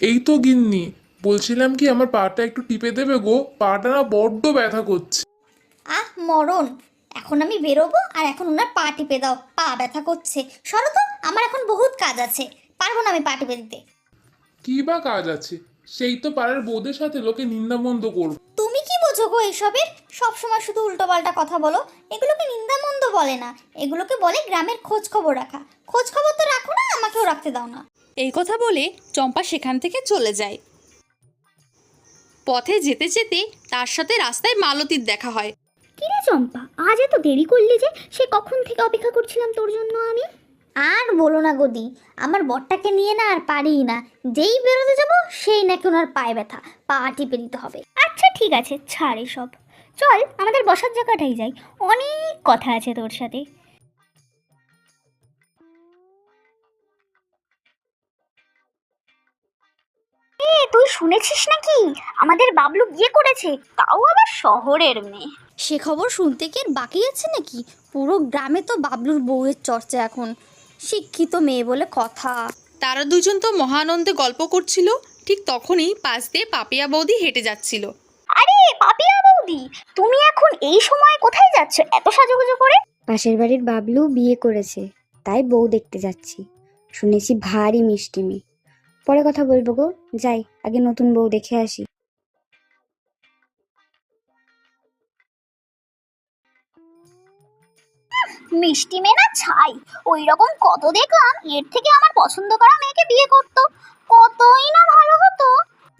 এই তো গিন্নি, বলছিলাম কি আমার পাটা একটু টিপে দেবে গো, পাটা না বড্ড ব্যথা করছে। আহ মরণ! এখন আমি বেরোবো আর এখন ওনার পা টিপে দাও, পা ব্যথা করছে। সরো তো, আমার এখন বহুত কাজ আছে, পারবো না আমি পা টিপে দিতে। কি বা কাজ আছে? সেই তো পাড়ার বউদের সাথে লোকে নিন্দামন্দ করবে। তুমি কি বোঝো গো এইসবের? সবসময় শুধু উল্টোপাল্টা কথা বলো। এগুলোকে নিন্দামন্দ বলে না, এগুলোকে বলে গ্রামের খোঁজ খবর রাখা। খোঁজ খবর তো রাখো না, আমাকেও রাখতে দাও না। এই কথা বলে চম্পা সেখান থেকে চলে যায়। পথে যেতে যেতে তার সাথে রাস্তায় মালতীর দেখা হয়। কিরে চম্পা, আজ এত দেরি করলি যে? সে কখন থেকে অপেক্ষা করছিলাম তোর জন্য আমি। আর বলো না গদি, আমার বরটাকে নিয়ে না আর পারিই না। যেই বেরোতে যাবো সেই নাকি ওনার পায়ে ব্যথা, পা টিপে দিতে হবে। আচ্ছা ঠিক আছে, ছাড় এসব। চল আমাদের বসার জায়গাটাই যাই, অনেক কথা আছে তোর সাথে। তুই শুনেছিস নাকি আমাদের বাবলু বিয়ে করেছে, তাও আবার শহরের মেয়ে? সে খবর শুনতে কি আর বাকি আছে নাকি? পুরো গ্রামে তো বাবলুর বউয়ের চর্চা এখন। শিক্ষিত মেয়ে বলে কথা। তারা দুজন তো মহানন্দে গল্প করছিল। ঠিক তখনই পাশ দিয়ে পাপিয়া বৌদি হেঁটে যাচ্ছিল। আরে পাপিয়া বৌদি, তুমি এখন এই সময় কোথায় যাচ্ছ এত সাজুগুজু করে? পাশের বাড়ির বাবলু বিয়ে করেছে, তাই বউ দেখতে যাচ্ছি। শুনেছি ভারী মিষ্টি মেয়ে। পরে কথা বলবো গো, যাই আগে নতুন বউ দেখে আসি। মিষ্টি মেয়ে না ছাই, ওই রকম কত দেখলাম। এর থেকে আমার পছন্দ করা মেয়েকে বিয়ে করতো, কতই না ভালো হতো।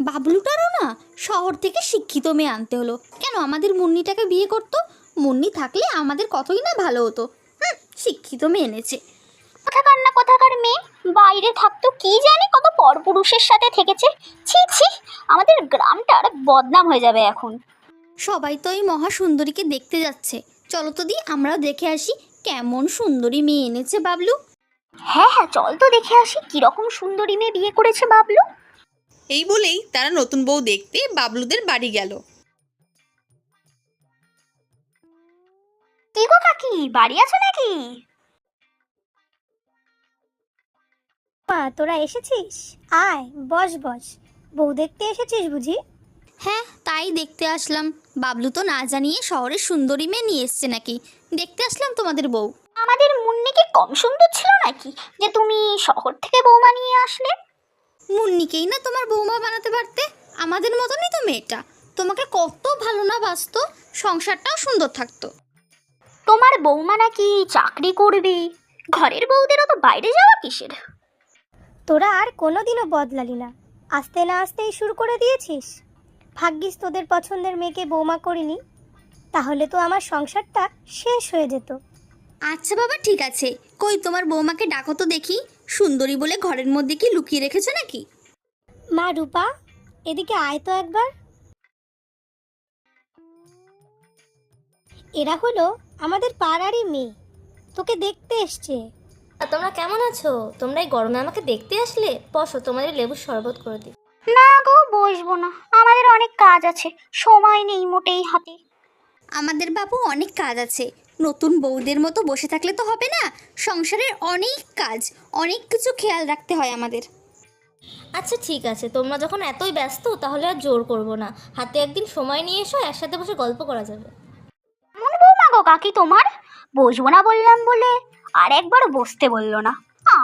বাবলুটারও না শহর থেকে শিক্ষিত মেয়ে আনতে হলো কেন? আমাদের মুন্নিটাকে বিয়ে করতো। মুন্নি থাকলে আমাদের কতই না ভালো হতো। শিক্ষিত মেয়ে এনেছে। কোথাকার না কোথাকার মেয়ে, বাইরে থাকতো কি জানি কত পরপুরুষের সাথে থেকেছে। ছি ছি, আমাদের গ্রামটার বদনাম হয়ে যাবে এখন। সবাই তো এই মহা সুন্দরীকে দেখতে যাচ্ছে। চলো তো দি, আমরাও দেখে আসি কেমন সুন্দরী মেয়ে এনেছে বাবলু। হ্যাঁ হ্যাঁ, চল তো দেখে আসি কিরকম সুন্দরী মেয়ে বিয়ে করেছে বাবলু। এই বলেই তারা নতুন বউ দেখতে বাবলুদের বাড়ি গেল। কি গো কাকি, বাড়ি আছো নাকি? মা তোরা এসেছিস? আয় বস বস। বউ দেখতে এসেছিস বুঝি? হ্যাঁ, তাই দেখতে আসলাম। বাবলু তো না জানিয়ে শহরের সুন্দরী মেয়ে নিয়ে এসছে নাকি। দেখতে আসলাম তোমাদের বউ। আমাদের মুন্নি কি কম সুন্দর ছিল নাকি যে তুমি শহর থেকে বৌমা নিয়ে আসলে? মুন্নিকেই না তোমার বৌমা বানাতে পারতে। আমাদের মতনই তো মেয়েটা। তোমাকে কত ভালো না বাসতো, সংসারটাও সুন্দর থাকতো। তোমার বৌমা নাকি চাকরি করবে, ঘরের বউদেরও তো বাইরে যাওয়া কিসের? তোরা আর কোনোদিনও বদলালি না, আস্তে না আস্তেই শুরু করে দিয়েছিস। ভাগ্যিস তোদের পছন্দের মেয়েকে বৌমা করিনি, তাহলে তো আমার সংসারটা শেষ হয়ে যেত। আচ্ছা বাবা, ঠিক আছে। কই তোমার বৌমাকে ডাকো তো দেখি। সুন্দরী বলে ঘরের মধ্যে কি লুকিয়ে রেখেছো নাকি? মা রূপা, এদিকে আয় তো একবার। এরা হলো আমাদের পাড়ারই মেয়ে, তোকে দেখতে এসছে। তোমরা কেমন আছো? তোমরা এই গরমে আমাকে দেখতে আসলে? বসো, তোমাদের লেবুর শরবত করে দিই। না গো, বসবো না, আমাদের অনেক কাজ আছে, সময় নেই মোটেই হাতে। আমাদের বাবু অনেক কাজ আছে। নতুন বউদের মতো বসে থাকলে তো হবে না। সংসারের অনেক কাজ, অনেক কিছু খেয়াল রাখতে হয় আমাদের। আচ্ছা ঠিক আছে, তোমরা যখন এতই ব্যস্ত তাহলে আর জোর করবো না। হাতে একদিন সময় নিয়ে এসো, একসাথে বসে গল্প করা যাবে। এমন বৌমা গো কাকি তোমার, বসবো না বললাম বলে আর একবার বসতে বললো না।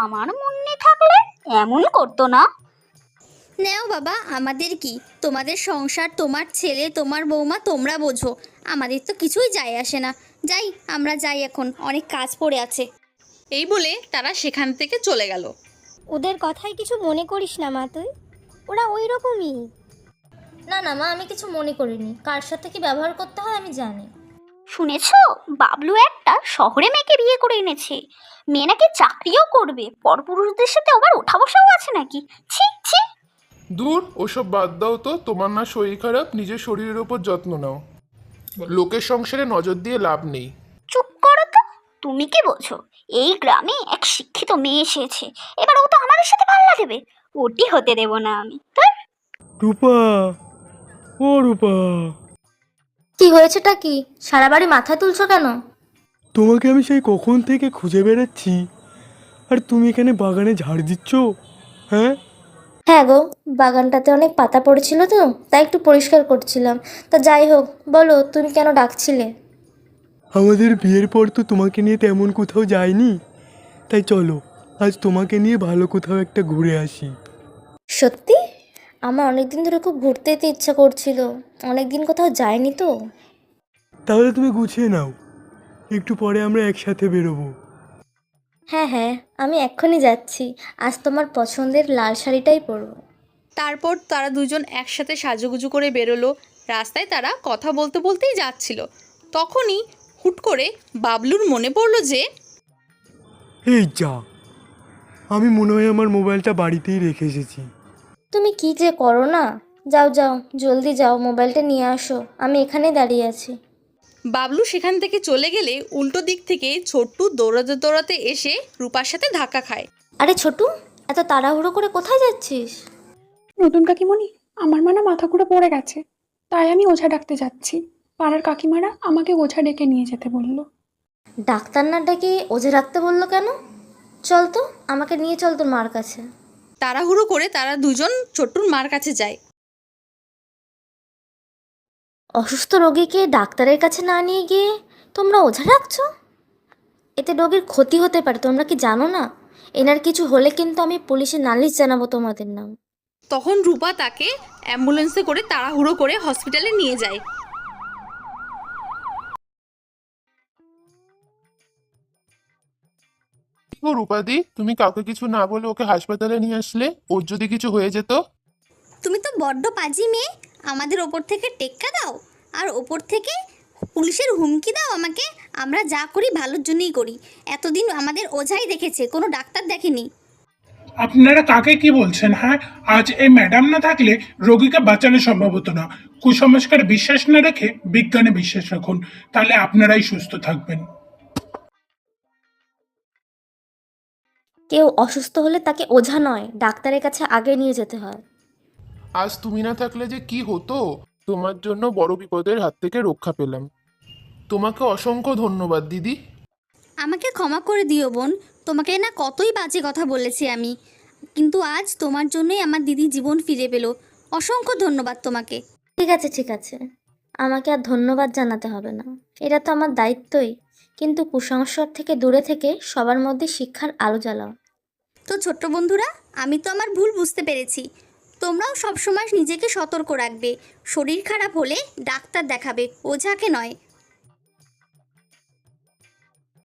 আমার মনে থাকলে এমন করতো না। নেও বাবা, আমাদের কি? তোমাদের সংসার, তোমার ছেলে, তোমার বৌমা, তোমরা বোঝো। আমাদের তো কিছুই যায় আসে না। যাই, আমরা যাই এখন, অনেক কাজ পড়ে আছে। এই বলে তারা সেখান থেকে চলে গেল। ওদের কথায় কিছু মনে করিস না মা তুই, ওরা ওই রকমই। না না মা, আমি কিছু মনে করিনি। কার সাথে কি ব্যবহার করতে হয় আমি জানি। শুনেছো, বাবলু একটা শহরে মেয়েকে বিয়ে করে এনেছে। মেয়ে নাকি চাকরিও করবে, পরপুরুষদের সাথে আবার ওঠা বসাও আছে নাকি। ছি ছি। দূর, ওসব বাদ দাও তো। তোমার না শরীর খারাপ, নিজের শরীরের ওপর যত্ন নাও। লোকের সংসারে নজর দিয়ে লাভ নেই। চুপ করো তো, তুমি কি বোঝো? এই গ্রামে এক শিক্ষিত মেয়ে এসেছে, এবার ও তো আমাদের সাথে পাল্লা দেবে। ওটি হতে দেব না আমি। রূপা, ও রূপা, কি হয়েছেটা কি? সারা বাড়ি মাথা তুলছো কেন? তোমাকে আমি সেই কখন থেকে খুঁজে বেড়াচ্ছি, আর তুমি এখানে বাগানে ঝাড় দিচ্ছ। হ্যাঁ, হ্যাঁ গো, বাগানটাতে অনেক পাতা পড়েছিল তো, তাই একটু পরিষ্কার করছিলাম। তা যাই হোক, বলো তুমি কেন ডাকছিলে? আমাদের বিয়ের পর তো তোমাকে নিয়ে তেমন কোথাও যাইনি, তাই চলো আজ তোমাকে নিয়ে ভালো কোথাও একটা ঘুরে আসি। সত্যি? আমার অনেক দিন ধরে খুব ঘুরতে যেতে ইচ্ছা করছিল, অনেক দিন কোথাও যাইনি তো। তাহলে তুমি গুছিয়ে নাও, একটু পরে আমরা একসাথে বেরোবো। হ্যাঁ হ্যাঁ, আমি এক্ষুনি যাচ্ছি। আজ তোমার পছন্দের লাল শাড়িটাই পরবো। তারপর তারা দুজন একসাথে সাজুগুজু করে বেরোলো। রাস্তায় তারা কথা বলতে বলতেই যাচ্ছিল। তখনই হুট করে বাবলুর মনে পড়লো যে এই যা, আমি মনে হয় আমার মোবাইলটা বাড়িতেই রেখে এসেছি। তুমি কি যে করো না। যাও যাও, জলদি যাও, মোবাইলটা নিয়ে আসো, আমি এখানে দাঁড়িয়ে আছি। বাবলু সেখান থেকে চলে গেলে উল্টো দিক থেকে ছোট্টু দৌড়াতে দৌড়াতে এসে রূপার সাথে ধাক্কা খায়। আরে ছোটু, এত তাড়াহুড়ো করে কোথায় যাচ্ছিস? নতুন কাকিমণি, আমার মা না মাথা ঘুরে পড়ে গেছে, তাই আমি ওঝা ডাকতে যাচ্ছি। পাড়ার কাকিমারা আমাকে ওঝা ডেকে নিয়ে যেতে বলল। ডাক্তার না ডেকে ওঝা রাখতে বললো কেন? চল তো, আমাকে নিয়ে চল তোর মার কাছে। তাড়াহুড়ো করে তারা দুজন ছোট্টুর মার কাছে যায়। অসুস্থ রোগীকে ডাক্তারের কাছে না নিয়ে গিয়ে তোমরা ওঝা রাখছো? এতে রোগীর ক্ষতি হতে পারে, তোমরা কি জানো না? এনার কিছু হলে কিন্তু আমি পুলিশে নালিশ জানাবো তোমাদের নাম। তখন রূপা তাকে অ্যাম্বুলেন্সে করে তাড়াহুড়ো করে হসপিটালে নিয়ে যায়। ও রূপাদি, তুমি কাউকে কিছু না বলে ওকে হাসপাতালে নিয়ে আসলে, ওর যদি কিছু হয়ে যেত? তুমি তো বড্ড পাজি মেয়ে, আমাদের ওপর থেকে টেক্কা দাও আর ওপর থেকে পুলিশের হুমকি দাও আমাকে। আমরা যা করি ভালোর জন্যই করি। এতদিন আমাদের ওঝাই দেখেছে, কোনো ডাক্তার দেখেনি। আপনারা কাকে কি বলছেন? হ্যাঁ, আজ এই ম্যাডাম না থাকলে রোগীকে বাঁচানো সম্ভব হতো না। কুসংস্কার বিশ্বাস না রেখে বিজ্ঞানে বিশ্বাস রাখুন, তাহলে আপনারাই সুস্থ থাকবেন। কেউ অসুস্থ হলে তাকে ওঝা নয়, ডাক্তারের কাছে আগে নিয়ে যেতে হয়। আজ তুমি না থাকলে যে কি হতো, তোমার জন্য বড় বিপদের হাত থেকে রক্ষা পেলাম। তোমাকে অসংখ্য ধন্যবাদ দিদি। আমাকে ক্ষমা করে দিও বোন, তোমাকে না কতই বাজে কথা বলেছি আমি, কিন্তু আজ তোমার জন্যই আমার দিদি জীবন ফিরে পেল। অসংখ্য ধন্যবাদ তোমাকে। ঠিক আছে ঠিক আছে, আমাকে আর ধন্যবাদ জানাতে হবে না, এটা তো আমার দায়িত্বই। কিন্তু কুসংস্কার থেকে দূরে থেকে সবার মধ্যে শিক্ষার আলো জ্বালাও। তো ছোট্ট বন্ধুরা, আমি তো আমার ভুল বুঝতে পেরেছি। তোমরাও সবসময় নিজেকে সতর্ক রাখবে। শরীর খারাপ হলে ডাক্তার দেখাবে, ওঝাকে নয়।